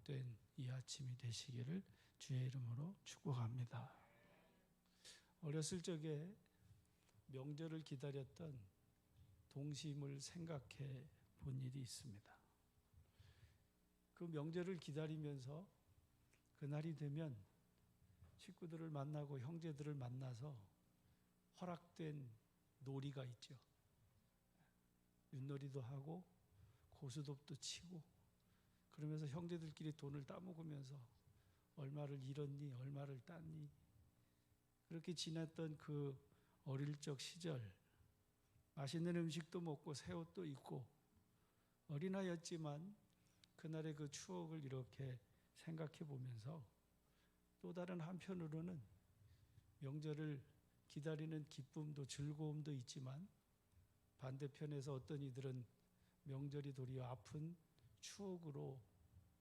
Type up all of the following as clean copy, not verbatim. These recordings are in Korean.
복된 이 아침이 되시기를 주의 이름으로 축복합니다. 어렸을 적에 명절을 기다렸던 동심을 생각해 본 일이 있습니다. 그 명절을 기다리면서 그날이 되면 식구들을 만나고 형제들을 만나서 허락된 놀이가 있죠. 윷놀이도 하고 고스톱도 치고 그러면서 형제들끼리 돈을 따먹으면서 얼마를 잃었니 얼마를 땄니 그렇게 지냈던 그 어릴 적 시절, 맛있는 음식도 먹고 새 옷도 입고 어린아이였지만 그날의 그 추억을 이렇게 생각해 보면서 또 다른 한편으로는 명절을 기다리는 기쁨도 즐거움도 있지만 반대편에서 어떤 이들은 명절이 도리어 아픈 추억으로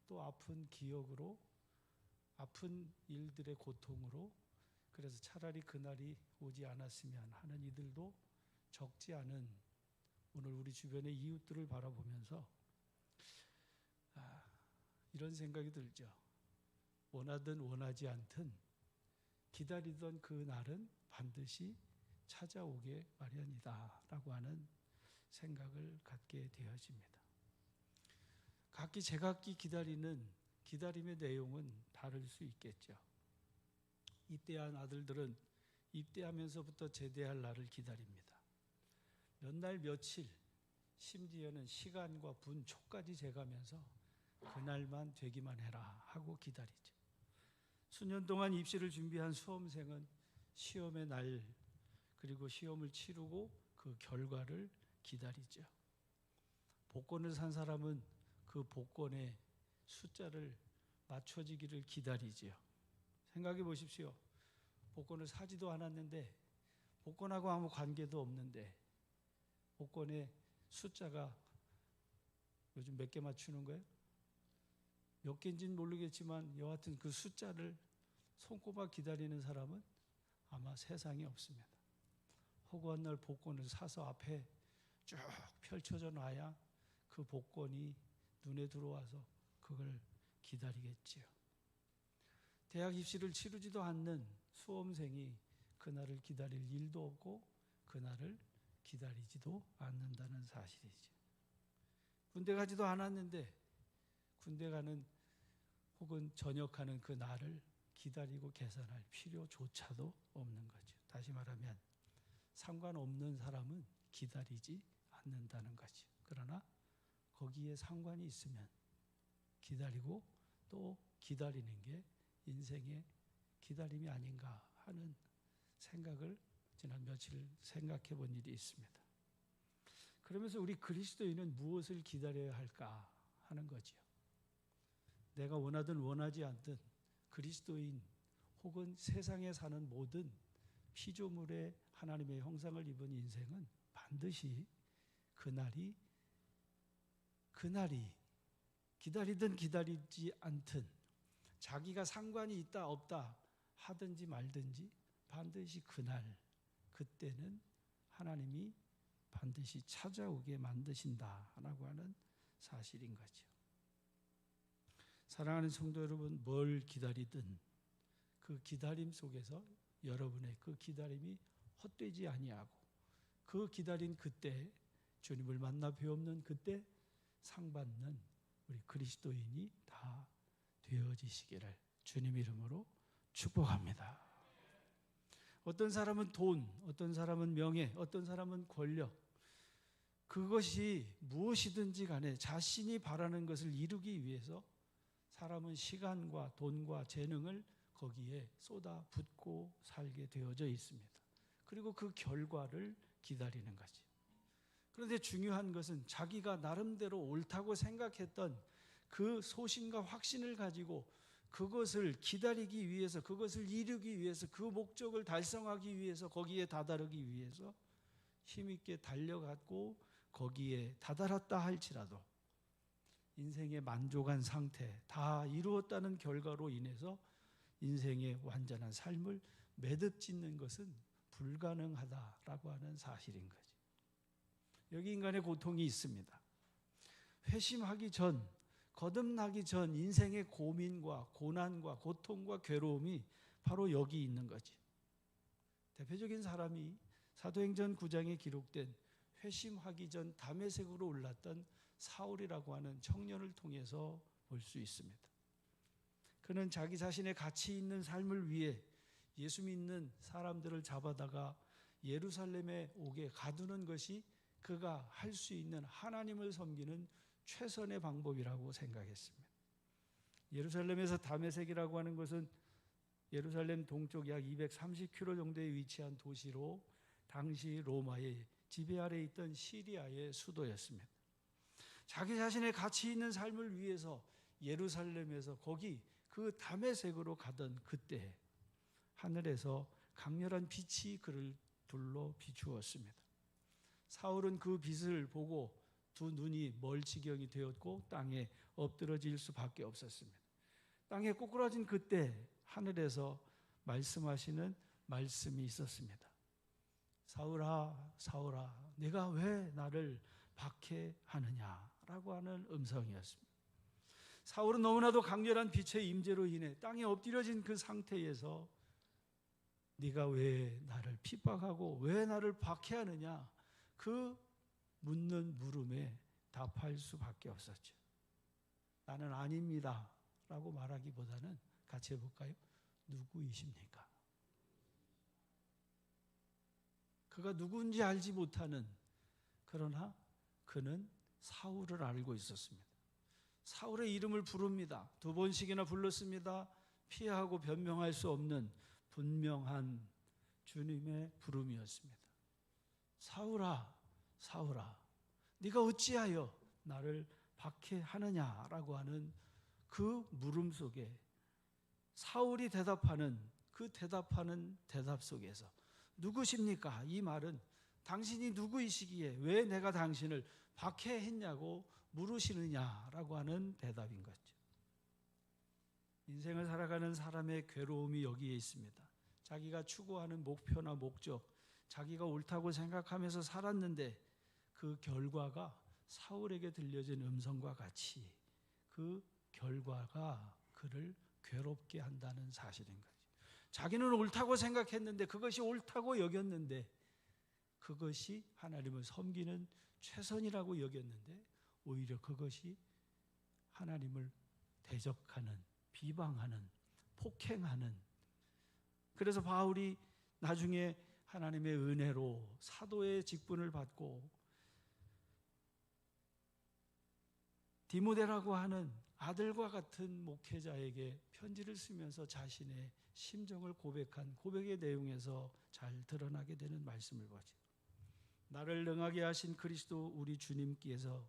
또 아픈 기억으로 아픈 일들의 고통으로 그래서 차라리 그날이 오지 않았으면 하는 이들도 적지 않은 오늘 우리 주변의 이웃들을 바라보면서 이런 생각이 들죠. 원하든 원하지 않든 기다리던 그 날은 반드시 찾아오게 마련이다 라고 하는 생각을 갖게 되어집니다. 각기 제각기 기다리는 기다림의 내용은 다를 수 있겠죠. 입대한 아들들은 입대하면서부터 제대할 날을 기다립니다. 몇 날 며칠 심지어는 시간과 분, 초까지 재가면서 그날만 되기만 해라 하고 기다리죠. 수년 동안 입시를 준비한 수험생은 시험의 날 그리고 시험을 치르고 그 결과를 기다리죠. 복권을 산 사람은 그 복권의 숫자를 맞춰지기를 기다리죠. 생각해 보십시오. 복권을 사지도 않았는데 복권하고 아무 관계도 없는데 복권의 숫자가 요즘 몇 개 맞추는 거예요? 몇 개인지는 모르겠지만 여하튼 그 숫자를 손꼽아 기다리는 사람은 아마 세상에 없습니다. 허구한 날 복권을 사서 앞에 쭉 펼쳐져 놔야 그 복권이 눈에 들어와서 그걸 기다리겠지요. 대학 입시를 치르지도 않는 수험생이 그날을 기다릴 일도 없고 그날을 기다리지도 않는다는 사실이죠. 군대 가지도 않았는데 군대 가는 혹은 전역하는 그 날을 기다리고 계산할 필요조차도 없는 거죠. 다시 말하면 상관없는 사람은 기다리지 않는다는 거죠. 그러나 거기에 상관이 있으면 기다리고 또 기다리는 게 인생의 기다림이 아닌가 하는 생각을 지난 며칠 생각해 본 일이 있습니다. 그러면서 우리 그리스도인은 무엇을 기다려야 할까 하는 거죠. 내가 원하든 원하지 않든 그리스도인 혹은 세상에 사는 모든 피조물의 하나님의 형상을 입은 인생은 반드시 그날이 기다리든 기다리지 않든 자기가 상관이 있다 없다 하든지 말든지 반드시 그때는 하나님이 반드시 찾아오게 만드신다라고 하는 사실인 거죠. 사랑하는 성도 여러분, 뭘 기다리든 그 기다림 속에서 여러분의 그 기다림이 헛되지 아니하고 그 기다린 그때 주님을 만나 배우는 그때 상 받는 우리 그리스도인이 다 되어지시기를 주님 이름으로 축복합니다. 어떤 사람은 돈, 어떤 사람은 명예, 어떤 사람은 권력, 그것이 무엇이든지 간에 자신이 바라는 것을 이루기 위해서 사람은 시간과 돈과 재능을 거기에 쏟아붓고 살게 되어져 있습니다. 그리고 그 결과를 기다리는 거지. 그런데 중요한 것은 자기가 나름대로 옳다고 생각했던 그 소신과 확신을 가지고 그것을 기다리기 위해서, 그것을 이루기 위해서, 그 목적을 달성하기 위해서, 거기에 다다르기 위해서 힘있게 달려갔고 거기에 다다랐다 할지라도 인생의 만족한 상태, 다 이루었다는 결과로 인해서 인생의 완전한 삶을 매듭 짓는 것은 불가능하다라고 하는 사실인 거죠. 여기 인간의 고통이 있습니다. 회심하기 전 거듭나기 전 인생의 고민과 고난과 고통과 괴로움이 바로 여기 있는 거지. 대표적인 사람이 사도행전 9장에 기록된 회심하기 전 다메섹으로 올랐던 사울이라고 하는 청년을 통해서 볼 수 있습니다. 그는 자기 자신의 가치 있는 삶을 위해 예수 믿는 사람들을 잡아다가 예루살렘에 오게 가두는 것이 그가 할 수 있는 하나님을 섬기는 최선의 방법이라고 생각했습니다. 예루살렘에서 다메섹이라고 하는 것은 예루살렘 동쪽 약 230km 정도에 위치한 도시로 당시 로마의 지배 아래 있던 시리아의 수도였습니다. 자기 자신의 가치 있는 삶을 위해서 예루살렘에서 거기 그 다메섹으로 가던 그때 하늘에서 강렬한 빛이 그를 둘러 비추었습니다. 사울은 그 빛을 보고 두 눈이 멀찌경이 되었고 땅에 엎드러질 수밖에 없었습니다. 땅에 꼬꾸라진 그때 하늘에서 말씀하시는 말씀이 있었습니다. 사울아, 사울아, 네가 왜 나를 박해하느냐라고 하는 음성이었습니다. 사울은 너무나도 강렬한 빛의 임재로 인해 땅에 엎드려진 그 상태에서 네가 왜 나를 핍박하고 왜 나를 박해하느냐, 그 묻는 물음에 답할 수밖에 없었죠. 나는 아닙니다 라고 말하기보다는 같이 해볼까요? 누구이십니까? 그가 누구인지 알지 못하는, 그러나 그는 사울을 알고 있었습니다. 사울의 이름을 부릅니다. 2번씩이나 불렀습니다. 피하고 변명할 수 없는 분명한 주님의 부름이었습니다. 사울아, 사울아, 네가 어찌하여 나를 박해하느냐라고 하는 그 물음 속에 사울이 대답하는 그 대답하는 대답 속에서 누구십니까? 이 말은 당신이 누구이시기에 왜 내가 당신을 박해했냐고 물으시느냐라고 하는 대답인 거죠. 인생을 살아가는 사람의 괴로움이 여기에 있습니다. 자기가 추구하는 목표나 목적, 자기가 옳다고 생각하면서 살았는데 그 결과가 사울에게 들려진 음성과 같이 그 결과가 그를 괴롭게 한다는 사실인 거죠. 자기는 옳다고 생각했는데, 그것이 옳다고 여겼는데, 그것이 하나님을 섬기는 최선이라고 여겼는데 오히려 그것이 하나님을 대적하는, 비방하는, 폭행하는, 그래서 바울이 나중에 하나님의 은혜로 사도의 직분을 받고 디모데라고 하는 아들과 같은 목회자에게 편지를 쓰면서 자신의 심정을 고백한 고백의 내용에서 잘 드러나게 되는 말씀을 보죠. 나를 능하게 하신 그리스도 우리 주님께서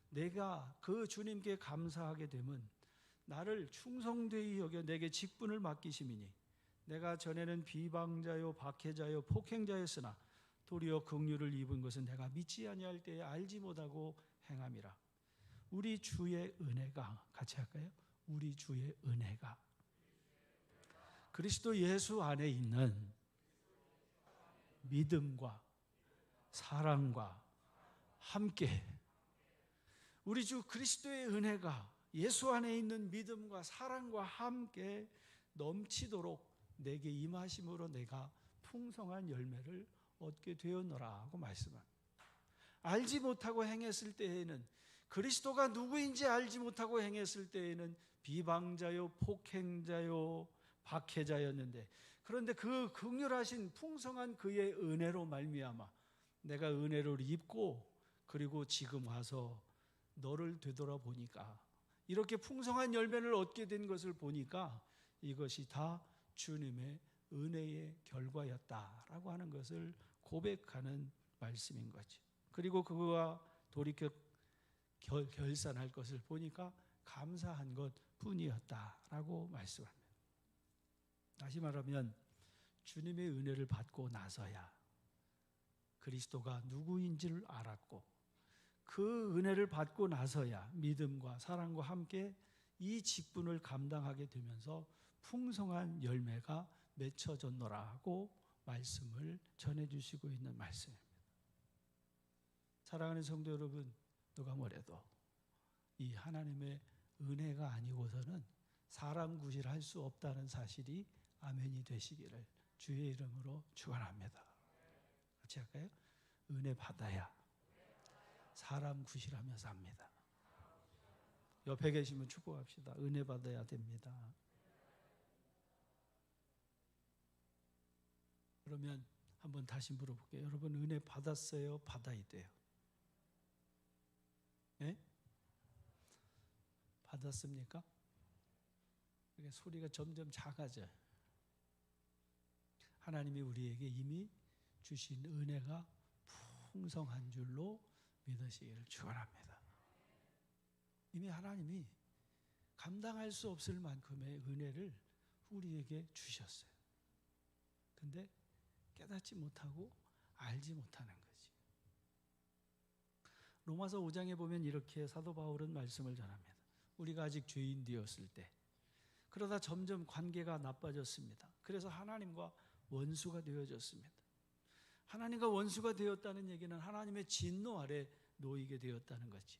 내가 그 주님께 감사하게 되면 나를 충성되이 여겨 내게 직분을 맡기심이니 내가 전에는 비방자요 박해자요 폭행자였으나 도리어 긍휼을 입은 것은 내가 믿지 아니할 때에 알지 못하고 행함이라. 우리 주의 은혜가, 같이 할까요? 우리 주의 은혜가 그리스도 예수 안에 있는 믿음과 사랑과 함께, 우리 주 그리스도의 은혜가 예수 안에 있는 믿음과 사랑과 함께 넘치도록 내게 임하심으로 내가 풍성한 열매를 얻게 되었노라 하고 말씀합니다. 알지 못하고 행했을 때에는, 그리스도가 누구인지 알지 못하고 행했을 때에는 비방자요 폭행자요 박해자였는데, 그런데 그 긍휼하신 풍성한 그의 은혜로 말미암아 내가 은혜를 입고 그리고 지금 와서 너를 되돌아보니까 이렇게 풍성한 열매를 얻게 된 것을 보니까 이것이 다 주님의 은혜의 결과였다라고 하는 것을 고백하는 말씀인 거죠. 그리고 그거와 돌이켜 결산할 것을 보니까 감사한 것 뿐이었다라고 말씀합니다. 다시 말하면 주님의 은혜를 받고 나서야 그리스도가 누구인지를 알았고, 그 은혜를 받고 나서야 믿음과 사랑과 함께 이 직분을 감당하게 되면서 풍성한 열매가 맺혀졌노라고 말씀을 전해주시고 있는 말씀입니다. 사랑하는 성도 여러분, 누가 뭐래도 이 하나님의 은혜가 아니고서는 사람 구실할 수 없다는 사실이 아멘이 되시기를 주의 이름으로 축원합니다. 같이 할까요? 은혜 받아야 사람 구실하며 삽니다. 옆에 계시면 축복합시다. 은혜 받아야 됩니다. 그러면 한번 다시 물어볼게요. 여러분 은혜 받았어요? 받아야 돼요? 네? 받았습니까? 소리가 점점 작아져요. 하나님이 우리에게 이미 주신 은혜가 풍성한 줄로 믿으시기를 축원합니다. 이미 하나님이 감당할 수 없을 만큼의 은혜를 우리에게 주셨어요. 근데 깨닫지 못하고 알지 못하는 거지. 로마서 5장에 보면 이렇게 사도 바울은 말씀을 전합니다. 우리가 아직 죄인 되었을 때, 그러다 점점 관계가 나빠졌습니다. 그래서 하나님과 원수가 되어졌습니다. 하나님과 원수가 되었다는 얘기는 하나님의 진노 아래 놓이게 되었다는 거지.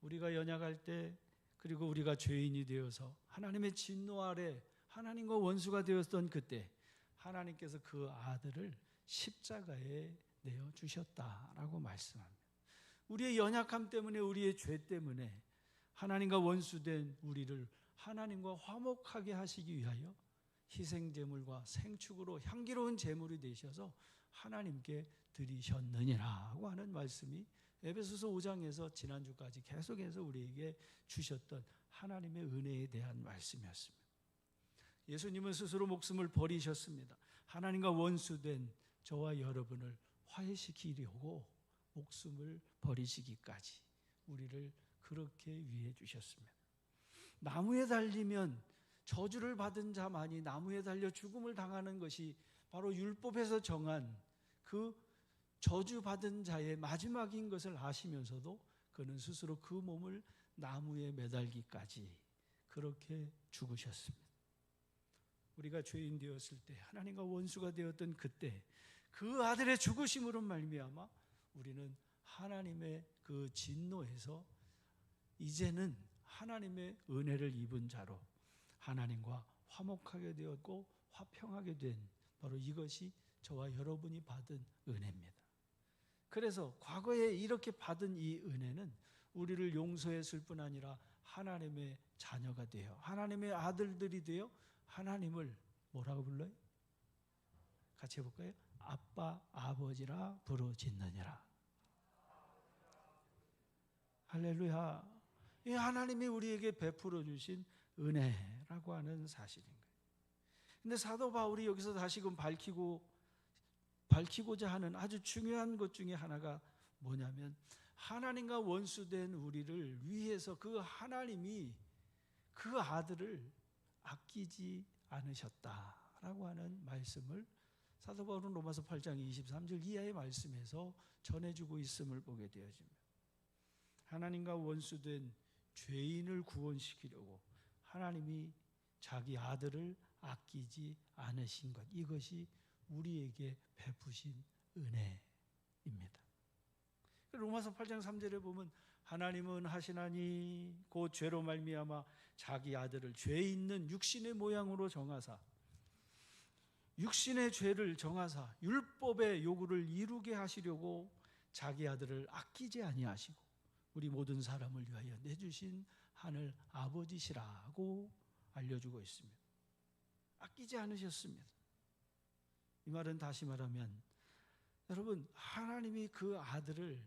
우리가 연약할 때, 그리고 우리가 죄인이 되어서 하나님의 진노 아래 하나님과 원수가 되었던 그때 하나님께서 그 아들을 십자가에 내어주셨다라고 말씀합니다. 우리의 연약함 때문에, 우리의 죄 때문에 하나님과 원수된 우리를 하나님과 화목하게 하시기 위하여 희생제물과 생축으로 향기로운 제물이 되셔서 하나님께 드리셨느니라고 하는 말씀이 에베소서 5장에서 지난주까지 계속해서 우리에게 주셨던 하나님의 은혜에 대한 말씀이었습니다. 예수님은 스스로 목숨을 버리셨습니다. 하나님과 원수된 저와 여러분을 화해시키려고 목숨을 버리시기까지 우리를 그렇게 위해 주셨습니다. 나무에 달리면 저주를 받은 자만이 나무에 달려 죽음을 당하는 것이 바로 율법에서 정한 그 저주받은 자의 마지막인 것을 아시면서도 그는 스스로 그 몸을 나무에 매달기까지 그렇게 죽으셨습니다. 우리가 죄인 되었을 때, 하나님과 원수가 되었던 그때 그 아들의 죽으심으로 말미암아 우리는 하나님의 그 진노에서 이제는 하나님의 은혜를 입은 자로 하나님과 화목하게 되었고 화평하게 된, 바로 이것이 저와 여러분이 받은 은혜입니다. 그래서 과거에 이렇게 받은 이 은혜는 우리를 용서했을 뿐 아니라 하나님의 자녀가 되어, 하나님의 아들들이 되어 하나님을 뭐라고 불러요? 같이 해볼까요? 아빠, 아버지라 부르짖느니라. 할렐루야. 이 하나님이 우리에게 베풀어 주신 은혜라고 하는 사실인 거예요. 근데 사도 바울이 여기서 다시금 밝히고자 하는 아주 중요한 것 중에 하나가 뭐냐면, 하나님과 원수된 우리를 위해서 그 하나님이 그 아들을 아끼지 않으셨다라고 하는 말씀을 사도 바울은 로마서 8장 23절 이하의 말씀에서 전해주고 있음을 보게 되어집니다. 하나님과 원수된 죄인을 구원시키려고 하나님이 자기 아들을 아끼지 않으신 것, 이것이 우리에게 베푸신 은혜입니다. 로마서 8장 3절에 보면 하나님은 하시나니 곧 죄로 말미암아 자기 아들을 죄 있는 육신의 모양으로 정하사, 육신의 죄를 정하사 율법의 요구를 이루게 하시려고 자기 아들을 아끼지 아니하시고 우리 모든 사람을 위하여 내주신 하늘 아버지시라고 알려주고 있습니다. 아끼지 않으셨습니다. 이 말은 다시 말하면, 여러분, 하나님이 그 아들을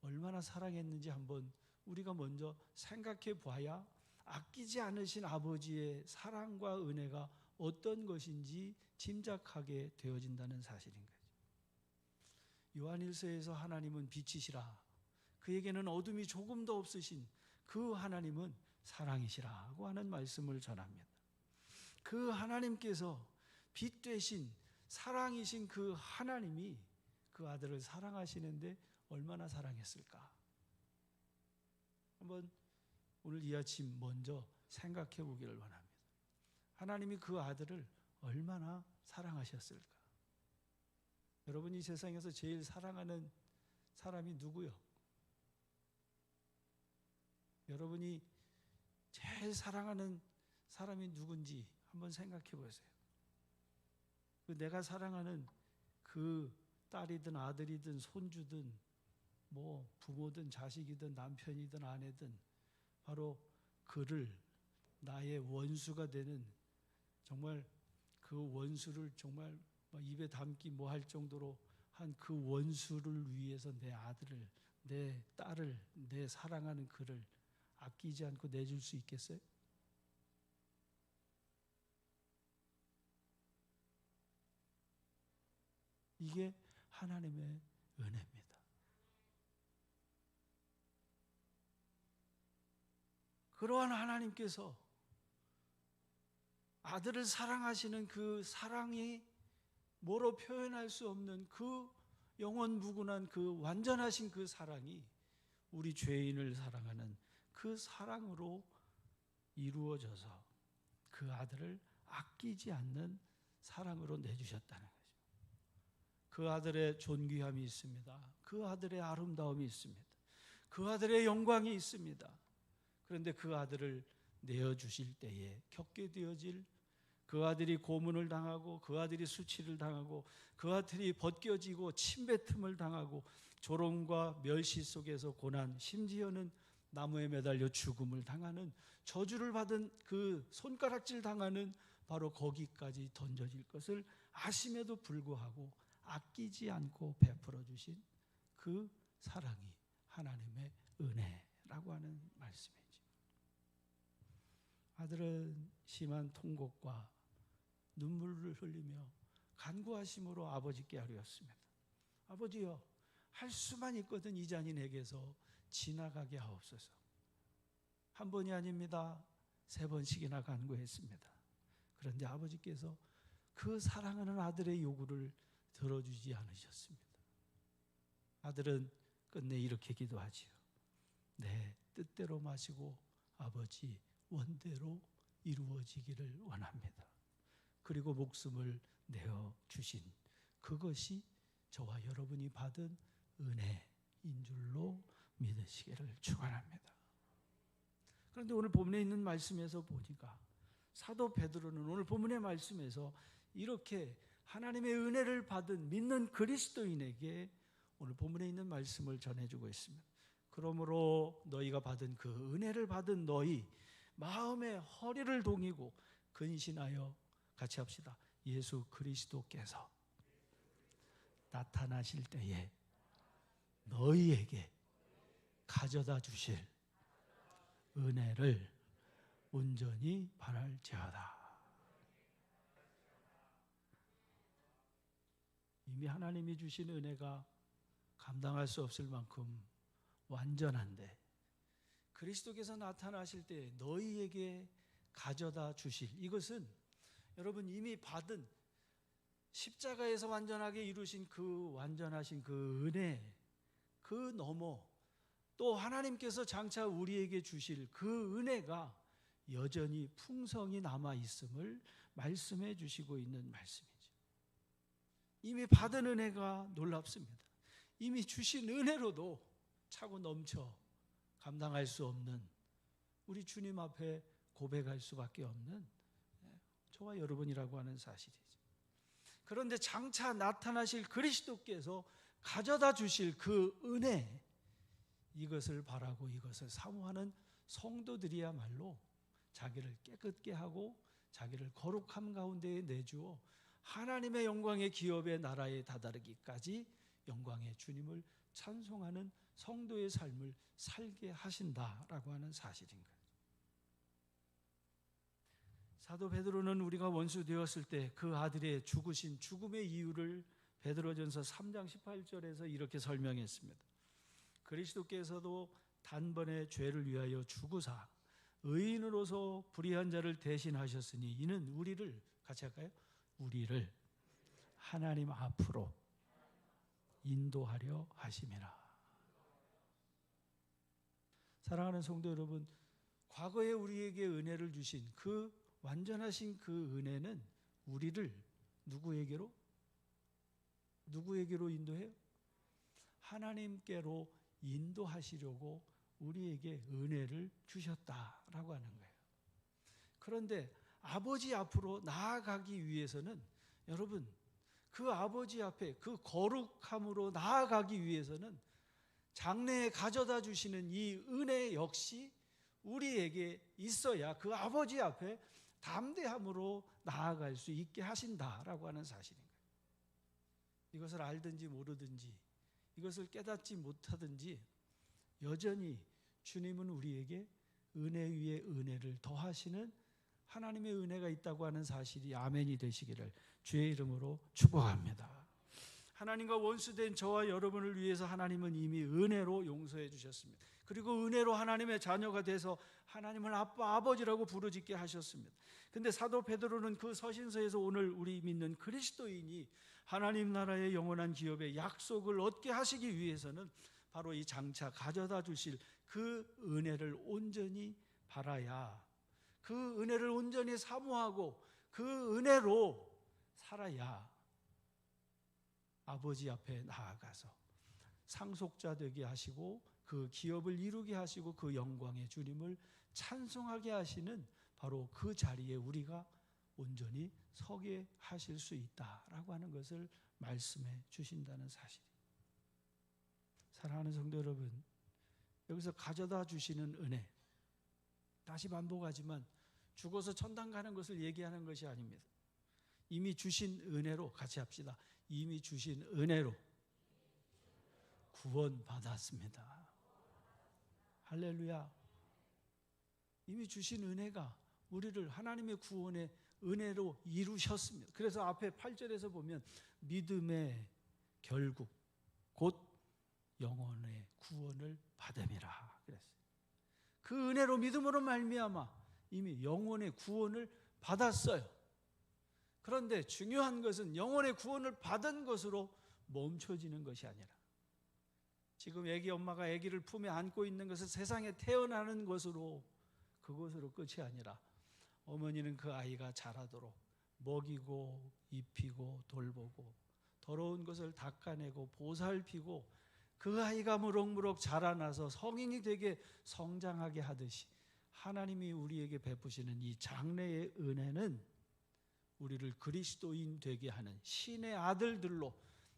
얼마나 사랑했는지 한번 우리가 먼저 생각해 봐야 아끼지 않으신 아버지의 사랑과 은혜가 어떤 것인지 짐작하게 되어진다는 사실인 거죠. 요한일서에서 하나님은 빛이시라, 그에게는 어둠이 조금도 없으신 그 하나님은 사랑이시라고 하는 말씀을 전합니다. 그 하나님께서 빛 되신 사랑이신 그 하나님이 그 아들을 사랑하시는데 얼마나 사랑했을까? 한번 오늘 이 아침 먼저 생각해 보기를 원합니다. 하나님이 그 아들을 얼마나 사랑하셨을까? 여러분이 세상에서 제일 사랑하는 사람이 누구요? 여러분이 제일 사랑하는 사람이 누군지 한번 생각해 보세요. 내가 사랑하는 그 딸이든 아들이든 손주든 뭐 부모든 자식이든 남편이든 아내든 바로 그를 나의 원수가 되는, 정말 그 원수를 정말 입에 담기 뭐 할 정도로 한 그 원수를 위해서 내 아들을, 내 딸을, 내 사랑하는 그를 아끼지 않고 내줄 수 있겠어요? 이게 하나님의 은혜입니다. 그러한 하나님께서 아들을 사랑하시는 그 사랑이 뭐로 표현할 수 없는 그 영원 무궁한 그 완전하신 그 사랑이 우리 죄인을 사랑하는 그 사랑으로 이루어져서 그 아들을 아끼지 않는 사랑으로 내주셨다는 거죠. 그 아들의 존귀함이 있습니다. 그 아들의 아름다움이 있습니다. 그 아들의 영광이 있습니다. 그런데 그 아들을 내어주실 때에 겪게 되어질, 그 아들이 고문을 당하고 그 아들이 수치를 당하고 그 아들이 벗겨지고 침뱉음을 당하고 조롱과 멸시 속에서 고난, 심지어는 나무에 매달려 죽음을 당하는, 저주를 받은 그 손가락질 당하는 바로 거기까지 던져질 것을 아심에도 불구하고 아끼지 않고 베풀어 주신 그 사랑이 하나님의 은혜라고 하는 말씀이죠. 아들은 심한 통곡과 눈물을 흘리며 간구하심으로 아버지께 아뢰었습니다. 아버지여, 할 수만 있거든 이 잔이 내게서 지나가게 하옵소서. 한 번이 아닙니다. 3번씩이나 간구했습니다. 그런데 아버지께서 그 사랑하는 아들의 요구를 들어주지 않으셨습니다. 아들은 끝내 이렇게 기도하지요. 내 뜻대로 마시고 아버지 원대로 이루어지기를 원합니다. 그리고 목숨을 내어주신 그것이 저와 여러분이 받은 은혜인 줄로 믿으시기를 축원합니다. 그런데 오늘 본문에 있는 말씀에서 보니까 사도 베드로는 오늘 본문의 말씀에서 이렇게 하나님의 은혜를 받은 믿는 그리스도인에게 오늘 본문에 있는 말씀을 전해주고 있습니다. 그러므로 너희가 받은 그 은혜를 받은 너희 마음의 허리를 동이고 근신하여 같이 합시다. 예수 그리스도께서 나타나실 때에 너희에게 가져다 주실 은혜를 온전히 바랄지어다. 이미 하나님이 주신 은혜가 감당할 수 없을 만큼 완전한데 그리스도께서 나타나실 때 너희에게 가져다 주실, 이것은 여러분 이미 받은 십자가에서 완전하게 이루신 그 완전하신 그 은혜, 그 너머 또 하나님께서 장차 우리에게 주실 그 은혜가 여전히 풍성히 남아있음을 말씀해 주시고 있는 말씀이죠. 이미 받은 은혜가 놀랍습니다. 이미 주신 은혜로도 차고 넘쳐 감당할 수 없는, 우리 주님 앞에 고백할 수밖에 없는 저와 여러분이라고 하는 사실이죠. 그런데 장차 나타나실 그리스도께서 가져다 주실 그 은혜, 이것을 바라고 이것을 사모하는 성도들이야말로 자기를 깨끗게 하고 자기를 거룩함 가운데에 내주어 하나님의 영광의 기업의 나라에 다다르기까지 영광의 주님을 찬송하는 성도의 삶을 살게 하신다라고 하는 사실인 거예요. 사도 베드로는 우리가 원수 되었을 때 그 아들의 죽으신 죽음의 이유를 베드로전서 3장 18절에서 이렇게 설명했습니다. 그리스도께서도 단번에 죄를 위하여 죽으사 의인으로서 불의한 자를 대신하셨으니 이는 우리를, 같이 할까요? 우리를 하나님 앞으로 인도하려 하심이라. 사랑하는 성도 여러분, 과거에 우리에게 은혜를 주신 그 완전하신 그 은혜는 우리를 누구에게로 인도해요? 하나님께로 인도하시려고 우리에게 은혜를 주셨다라고 하는 거예요. 그런데 아버지 앞으로 나아가기 위해서는 여러분, 그 아버지 앞에 그 거룩함으로 나아가기 위해서는 장래에 가져다 주시는 이 은혜 역시 우리에게 있어야 그 아버지 앞에 담대함으로 나아갈 수 있게 하신다라고 하는 사실인 거예요. 이것을 알든지 모르든지, 이것을 깨닫지 못하든지 여전히 주님은 우리에게 은혜 위에 은혜를 더하시는 하나님의 은혜가 있다고 하는 사실이 아멘이 되시기를 주의 이름으로 축복합니다. 하나님과 원수된 저와 여러분을 위해서 하나님은 이미 은혜로 용서해 주셨습니다. 그리고 은혜로 하나님의 자녀가 돼서 하나님을 아빠, 아버지라고 부르짖게 하셨습니다. 근데 사도 베드로는 그 서신서에서 오늘 우리 믿는 그리스도인이 하나님 나라의 영원한 기업의 약속을 얻게 하시기 위해서는 바로 이 장차 가져다 주실 그 은혜를 온전히 바라야, 그 은혜를 온전히 사모하고 그 은혜로 살아야 아버지 앞에 나아가서 상속자 되게 하시고 그 기업을 이루게 하시고 그 영광의 주님을 찬송하게 하시는 바로 그 자리에 우리가 온전히 서게 하실 수 있다라고 하는 것을 말씀해 주신다는 사실입니다. 사랑하는 성도 여러분, 여기서 가져다 주시는 은혜, 다시 반복하지만 죽어서 천당 가는 것을 얘기하는 것이 아닙니다. 이미 주신 은혜로, 같이 합시다. 이미 주신 은혜로 구원받았습니다. 할렐루야. 이미 주신 은혜가 우리를 하나님의 구원의 은혜로 이루셨습니다. 그래서 앞에 8절에서 보면 믿음의 결국 곧 영혼의 구원을 받음이라 그랬어요. 그 은혜로 믿음으로 말미암아 이미 영혼의 구원을 받았어요. 그런데 중요한 것은 영혼의 구원을 받은 것으로 멈춰지는 것이 아니라, 지금 아기 엄마가 아기를 품에 안고 있는 것은 세상에 태어나는 것으로, 그것으로 끝이 아니라 어머니는 그 아이가 자라도록 먹이고 입히고 돌보고 더러운 것을 닦아내고 보살피고 그 아이가 무럭무럭 자라나서 성인이 되게 성장하게 하듯이 하나님이 우리에게 베푸시는 이 장래의 은혜는 우리를 그리스도인 되게 하는 신의 아들들로,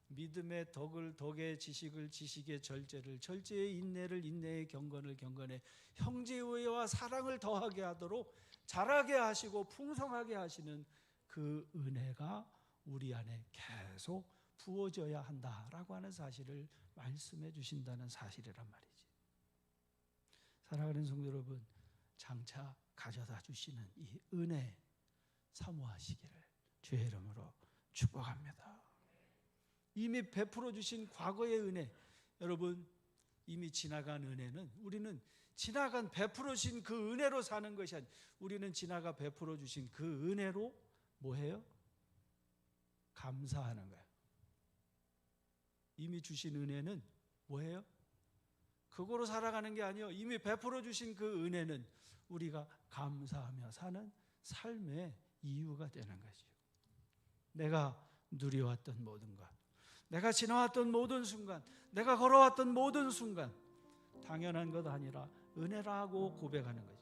믿음의 덕을 덕의, 지식을 지식의, 절제를 절제의, 인내를 인내의, 경건을 경건의, 형제의와 사랑을 더하게 하도록 자라게 하시고 풍성하게 하시는 그 은혜가 우리 안에 계속 부어져야 한다라고 하는 사실을 말씀해 주신다는 사실이란 말이지. 사랑하는 성도 여러분, 장차 가져다 주시는 이 은혜 사모하시기를 주의 이름으로 축복합니다. 이미 베풀어 주신 과거의 은혜, 여러분, 이미 지나간 은혜는 우리는 지나간 베풀어 주신 그 은혜로 사는 것이 아니라 우리는 지나가 베풀어 주신 그 은혜로 뭐해요? 감사하는 거예요. 이미 주신 은혜는 뭐해요? 그거로 살아가는 게 아니에요. 이미 베풀어 주신 그 은혜는 우리가 감사하며 사는 삶의 이유가 되는 거죠. 내가 누려왔던 모든 것, 내가 지나왔던 모든 순간, 내가 걸어왔던 모든 순간 당연한 것 아니라 은혜라고 고백하는 거죠.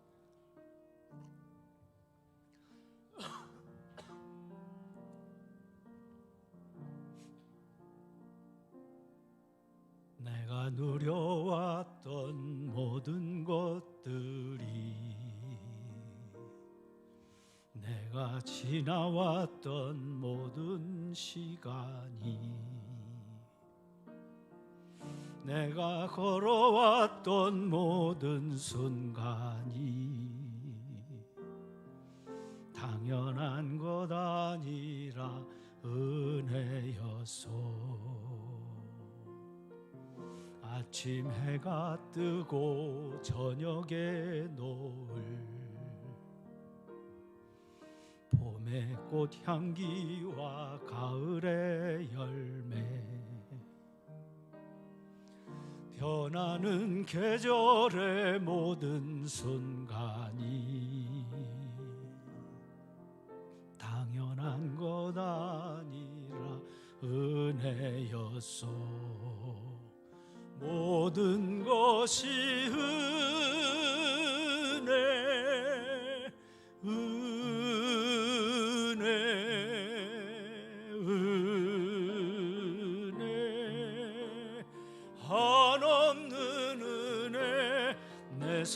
내가 누려왔던 모든 것들이, 내가 지나왔던 모든 시간이, 내가 걸어왔던 모든 순간이 당연한 것 아니라 은혜였소. 아침 해가 뜨고 저녁에 노을, 봄의 꽃향기와 가을의 열매, 변하는 계절의 모든 순간이 당연한 것 아니라 은혜였소. 모든 것이 은혜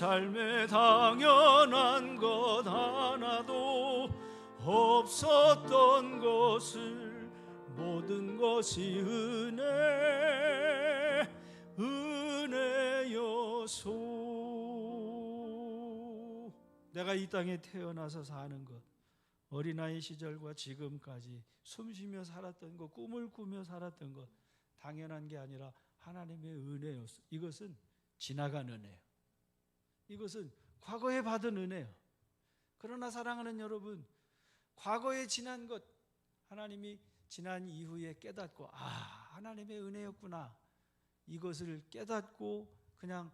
삶에 당연한 것 하나도 없었던 것을 모든 것이 은혜여소. 내가 이 땅에 태어나서 사는 것, 어린아이 시절과 지금까지 숨쉬며 살았던 것, 꿈을 꾸며 살았던 것, 당연한 게 아니라 하나님의 은혜였어. 이것은 지나간 은혜예요. 이것은 과거에 받은 은혜예요. 그러나 사랑하는 여러분, 과거에 지난 것 하나님이 지난 이후에 깨닫고 하나님의 은혜였구나, 이것을 깨닫고 그냥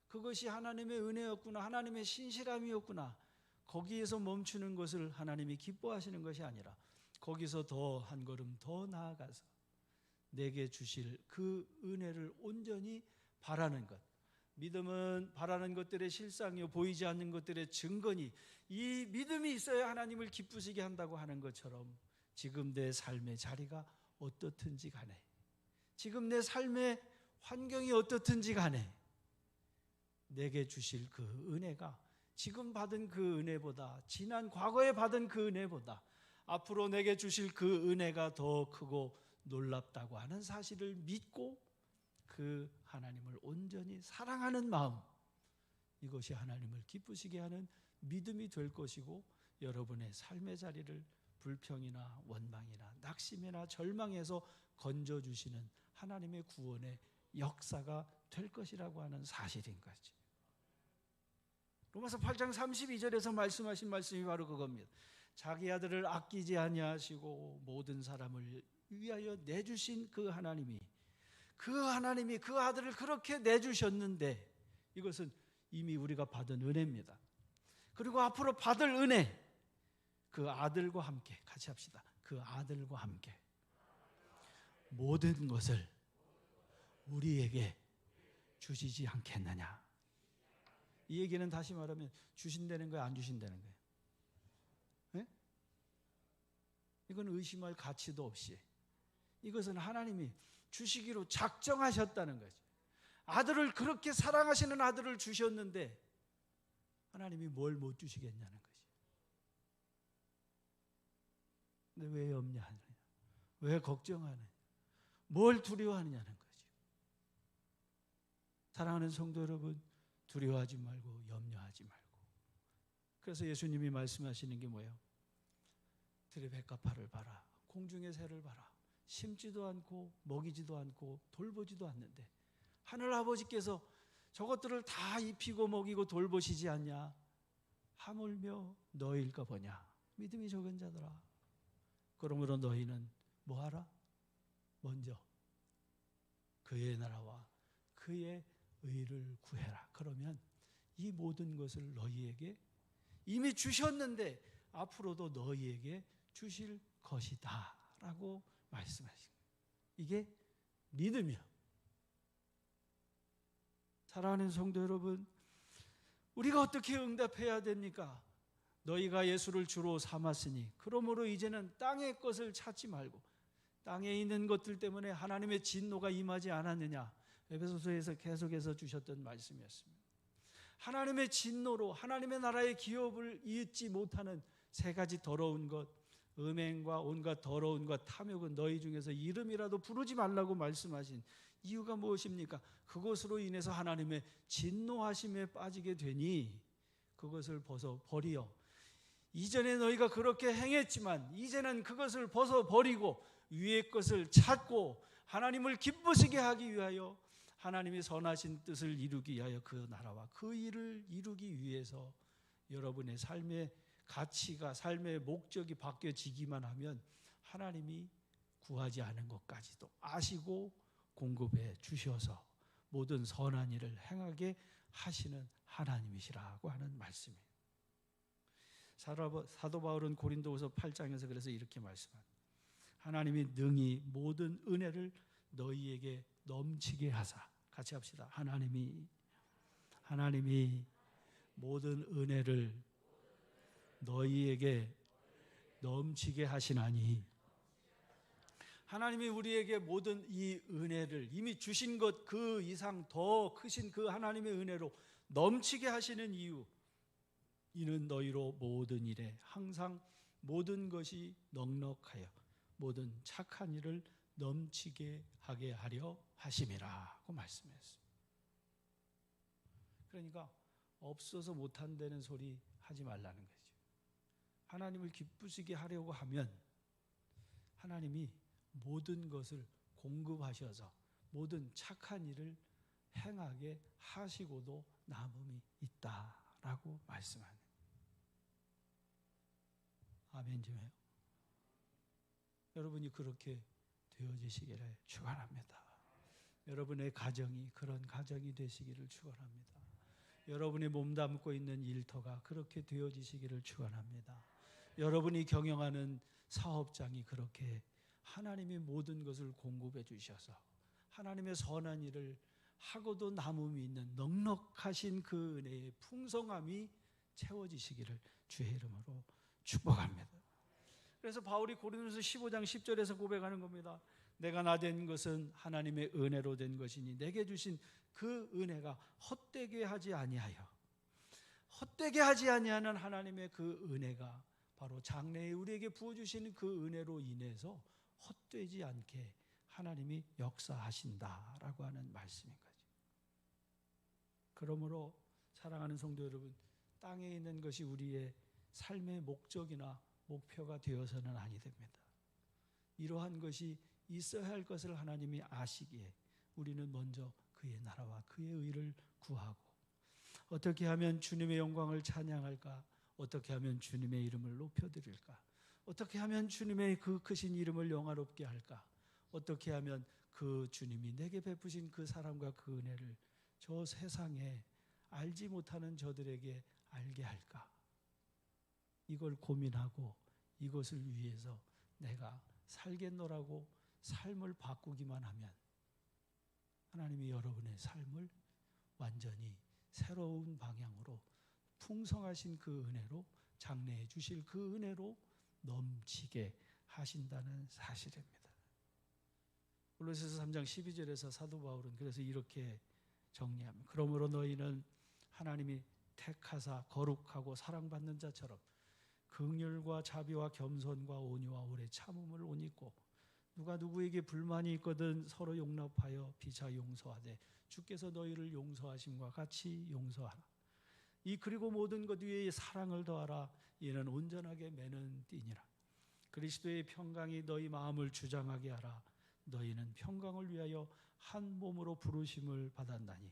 그것이 하나님의 은혜였구나, 하나님의 신실함이었구나, 거기에서 멈추는 것을 하나님이 기뻐하시는 것이 아니라 거기서 더 한 걸음 더 나아가서 내게 주실 그 은혜를 온전히 바라는 것. 믿음은 바라는 것들의 실상이요 보이지 않는 것들의 증거니, 이 믿음이 있어야 하나님을 기쁘시게 한다고 하는 것처럼 지금 내 삶의 자리가 어떻든지 간에, 지금 내 삶의 환경이 어떻든지 간에 내게 주실 그 은혜가 지금 받은 그 은혜보다, 지난 과거에 받은 그 은혜보다 앞으로 내게 주실 그 은혜가 더 크고 놀랍다고 하는 사실을 믿고 그 하나님을 온전히 사랑하는 마음, 이것이 하나님을 기쁘시게 하는 믿음이 될 것이고, 여러분의 삶의 자리를 불평이나 원망이나 낙심이나 절망에서 건져주시는 하나님의 구원의 역사가 될 것이라고 하는 사실인 거죠. 로마서 8장 32절에서 말씀하신 말씀이 바로 그겁니다. 자기 아들을 아끼지 아니하시고 모든 사람을 위하여 내주신 그 하나님이 그 아들을 그렇게 내주셨는데, 이것은 이미 우리가 받은 은혜입니다. 그리고 앞으로 받을 은혜, 그 아들과 함께 같이 합시다. 그 아들과 함께 모든 것을 우리에게 주시지 않겠느냐. 이 얘기는 다시 말하면 주신다는 거예요, 안 주신다는 거예요? 네? 이건 의심할 가치도 없이, 이것은 하나님이 주시기로 작정하셨다는 거죠. 아들을, 그렇게 사랑하시는 아들을 주셨는데 하나님이 뭘 못 주시겠냐는 거죠. 근데 왜 염려하느냐, 왜 걱정하느냐, 뭘 두려워하느냐는 거죠. 사랑하는 성도 여러분, 두려워하지 말고 염려하지 말고. 그래서 예수님이 말씀하시는 게 뭐예요? 들의 백합화를 봐라, 공중의 새를 봐라. 심지도 않고 먹이지도 않고 돌보지도 않는데 하늘 아버지께서 저것들을 다 입히고 먹이고 돌보시지 않냐? 하물며 너희일까 보냐, 믿음이 적은 자들아. 그러므로 너희는 뭐하라? 먼저 그의 나라와 그의 의를 구해라. 그러면 이 모든 것을 너희에게 이미 주셨는데 앞으로도 너희에게 주실 것이다 라고 말씀하신 거예요. 이게 믿음이요. 사랑하는 성도 여러분, 우리가 어떻게 응답해야 됩니까? 너희가 예수를 주로 삼았으니 그러므로 이제는 땅의 것을 찾지 말고 땅에 있는 것들 때문에 하나님의 진노가 임하지 않았느냐. 에베소서에서 계속해서 주셨던 말씀이었습니다. 하나님의 진노로 하나님의 나라의 기업을 잊지 못하는 세 가지 더러운 것, 음행과 온갖 더러운 것, 탐욕은 너희 중에서 이름이라도 부르지 말라고 말씀하신 이유가 무엇입니까? 그것으로 인해서 하나님의 진노하심에 빠지게 되니 그것을 벗어 버리어. 이전에 너희가 그렇게 행했지만 이제는 그것을 벗어 버리고 위의 것을 찾고 하나님을 기쁘시게 하기 위하여, 하나님이 선하신 뜻을 이루기 위하여 그 나라와 그 일을 이루기 위해서 여러분의 삶의 가치가, 삶의 목적이 바뀌어지기만 하면 하나님이 구하지 않은 것까지도 아시고 공급해 주셔서 모든 선한 일을 행하게 하시는 하나님이시라고 하는 말씀이에요. 사도 바울은 고린도후서 8장에서 그래서 이렇게 말씀합니다. 하나님이 능히 모든 은혜를 너희에게 넘치게 하사. 같이 합시다. 하나님이 모든 은혜를 너희에게 넘치게 하시나니 하나님이 우리에게 모든 이 은혜를 이미 주신 것 그 이상 더 크신 그 하나님의 은혜로 넘치게 하시는 이유, 이는 너희로 모든 일에 항상 모든 것이 넉넉하여 모든 착한 일을 넘치게 하게 하려 하심이라고 말씀했습니다. 그러니까 없어서 못한다는 소리 하지 말라는 거죠. 하나님을 기쁘시게 하려고 하면 하나님이 모든 것을 공급하셔서 모든 착한 일을 행하게 하시고도 남음이 있다라고 말씀하는. 아멘 좀 해요. 여러분이 그렇게 되어지시기를 축원합니다. 여러분의 가정이 그런 가정이 되시기를 축원합니다. 여러분이 몸담고 있는 일터가 그렇게 되어지시기를 축원합니다. 여러분이 경영하는 사업장이 그렇게 하나님이 모든 것을 공급해 주셔서 하나님의 선한 일을 하고도 남음이 있는 넉넉하신 그 은혜의 풍성함이 채워지시기를 주의 이름으로 축복합니다. 그래서 바울이 고린도서 15장 10절에서 고백하는 겁니다. 내가 나된 것은 하나님의 은혜로 된 것이니 내게 주신 그 은혜가 헛되게 하지 아니하여, 헛되게 하지 아니하는 하나님의 그 은혜가 바로 장래에 우리에게 부어주시는 그 은혜로 인해서 헛되지 않게 하나님이 역사하신다라고 하는 말씀인 거죠. 그러므로 사랑하는 성도 여러분, 땅에 있는 것이 우리의 삶의 목적이나 목표가 되어서는 아니 됩니다. 이러한 것이 있어야 할 것을 하나님이 아시기에 우리는 먼저 그의 나라와 그의 의를 구하고, 어떻게 하면 주님의 영광을 찬양할까? 어떻게 하면 주님의 이름을 높여드릴까? 어떻게 하면 주님의 그 크신 이름을 영화롭게 할까? 어떻게 하면 그 주님이 내게 베푸신 그 사랑과 그 은혜를 저 세상에 알지 못하는 저들에게 알게 할까? 이걸 고민하고 이것을 위해서 내가 살겠노라고 삶을 바꾸기만 하면 하나님이 여러분의 삶을 완전히 새로운 방향으로 풍성하신 그 은혜로 장래해 주실 그 은혜로 넘치게 하신다는 사실입니다. 골로새서 3장 12절에서 사도 바울은 그래서 이렇게 정리합니다. 그러므로 너희는 하나님이 택하사 거룩하고 사랑받는 자처럼 긍휼과 자비와 겸손과 온유와 오래 참음을 옷 입고, 누가 누구에게 불만이 있거든 서로 용납하여 피차 용서하되 주께서 너희를 용서하심과 같이 용서하라. 이 그리고 모든 것 위에 사랑을 더하라. 이는 온전하게 매는 띠니라. 그리스도의 평강이 너희 마음을 주장하게 하라. 너희는 평강을 위하여 한 몸으로 부르심을 받았나니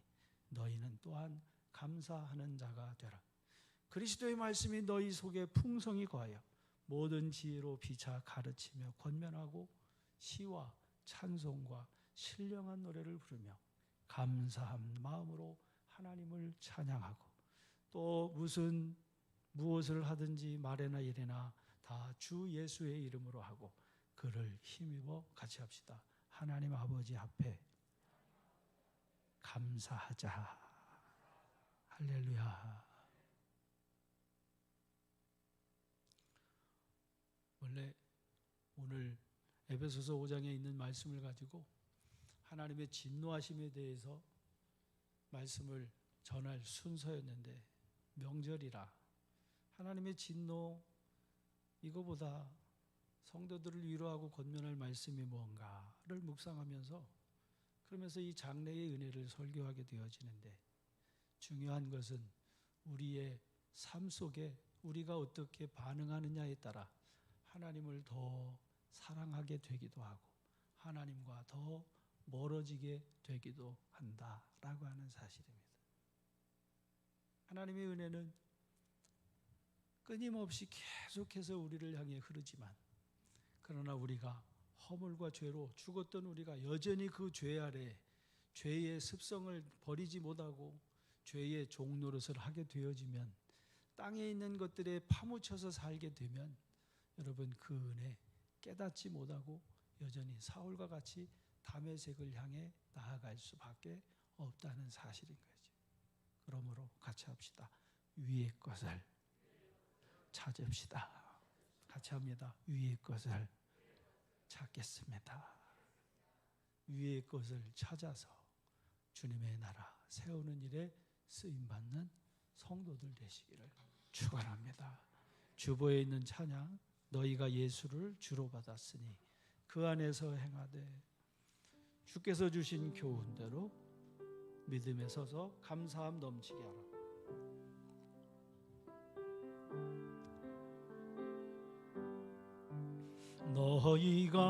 너희는 또한 감사하는 자가 되라. 그리스도의 말씀이 너희 속에 풍성히 거하여 모든 지혜로 피차 가르치며 권면하고 시와 찬송과 신령한 노래를 부르며 감사한 마음으로 하나님을 찬양하고, 또 무엇을 하든지 말에나 일에나 다 주 예수의 이름으로 하고 그를 힘입어 같이 합시다. 하나님 아버지 앞에 감사하자. 할렐루야. 원래 오늘 에베소서 5장에 있는 말씀을 가지고 하나님의 진노하심에 대해서 말씀을 전할 순서였는데, 명절이라 하나님의 진노, 이거보다 성도들을 위로하고 권면할 말씀이 뭔가를 묵상하면서, 그러면서 이 장래의 은혜를 설교하게 되어지는데, 중요한 것은 우리의 삶 속에 우리가 어떻게 반응하느냐에 따라 하나님을 더 사랑하게 되기도 하고 하나님과 더 멀어지게 되기도 한다라고 하는 사실입니다. 하나님의 은혜는 끊임없이 계속해서 우리를 향해 흐르지만, 그러나 우리가 허물과 죄로 죽었던 우리가 여전히 그 죄 아래 죄의 습성을 버리지 못하고 죄의 종노릇을 하게 되어지면, 땅에 있는 것들에 파묻혀서 살게 되면 여러분 그 은혜 깨닫지 못하고 여전히 사울과 같이 다메섹을 향해 나아갈 수밖에 없다는 사실인 거죠. 그러므로 같이 합시다. 위의 것을 찾읍시다. 같이 합니다. 위의 것을 찾겠습니다. 위의 것을 찾아서 주님의 나라 세우는 일에 쓰임받는 성도들 되시기를 축원합니다. 주보에 있는 찬양, 너희가 예수를 주로 받았으니 그 안에서 행하되, 주께서 주신 교훈대로 믿음에 서서 감사함 넘치게 하라. 너희가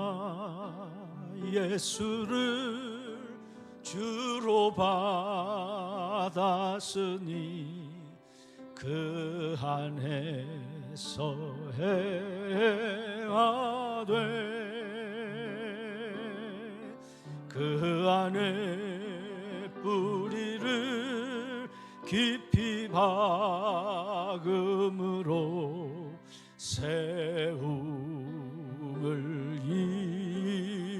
예수를 주로 받았으니 그 안에서 행하되 그 안에 뿌리를 깊이 박음으로 세움을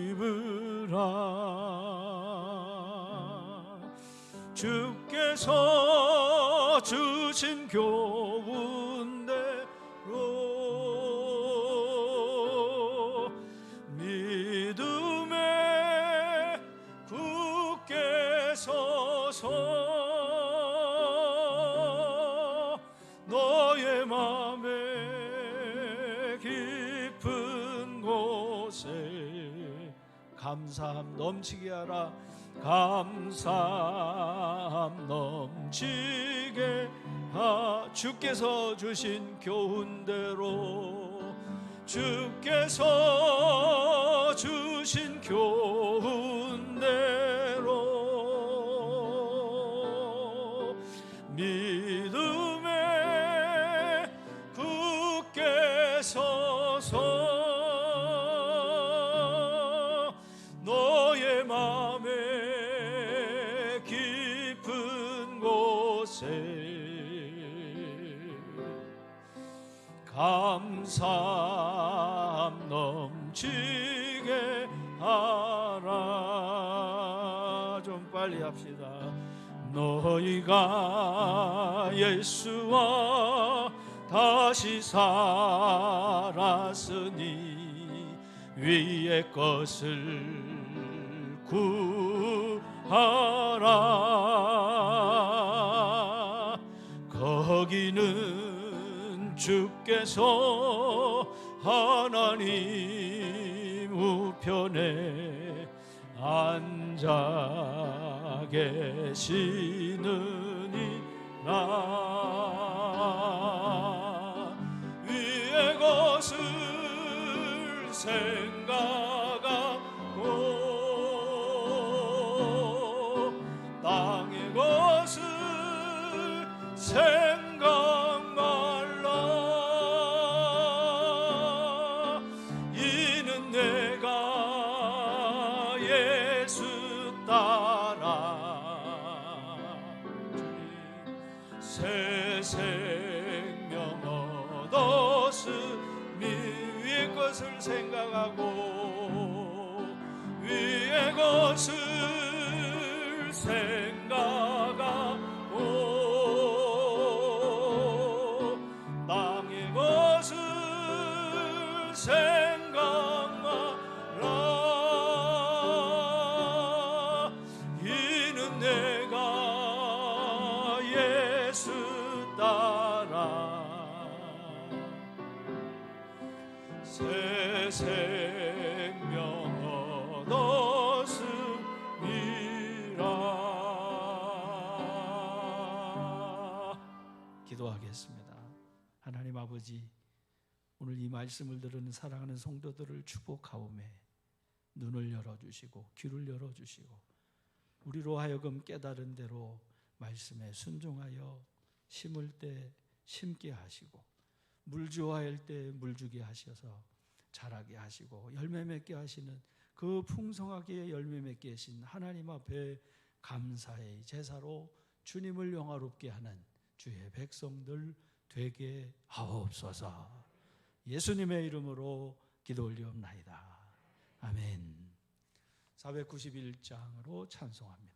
입으라. 주께서 주신 교훈대로 믿음에 굳게 서서 너의 맘에 깊은 곳에 감사함 넘치게 하라. 감사함 넘치게 주께서 주신 교훈대로 주께서 주신 교훈대로 믿음에 굳게 서서 너의 맘에 깊은 곳에 감사함 넘치게 하라. 좀 빨리 합시다. 너희가 예수와 다시 살았으니 위의 것을 구하라. 거기는 주께서 하나님 우편에 앉아 계시느니라. 위의 것을 생각하고 땅의 것을 생각 말라. 이는 내가 예수 따라 새 생명 얻었으니 위의 것을 생각하고 위의 것을 생각하고 땅의 것을 생각하라. 이는 내가 예수 따라 새 생명 얻었음이라. 기도하겠습니다. 하나님 아버지, 오늘 이 말씀을 들은 사랑하는 성도들을 축복하오매 눈을 열어주시고 귀를 열어주시고 우리로 하여금 깨달은 대로 말씀에 순종하여 심을 때 심게 하시고 물주어할 때 물주게 하셔서 자라게 하시고 열매 맺게 하시는 그 풍성하게 열매 맺게 하신 하나님 앞에 감사의 제사로 주님을 영화롭게 하는 주의 백성들 되게 하옵소서. 예수님의 이름으로 기도 올리옵나이다. 아멘. 491장으로 찬송합니다.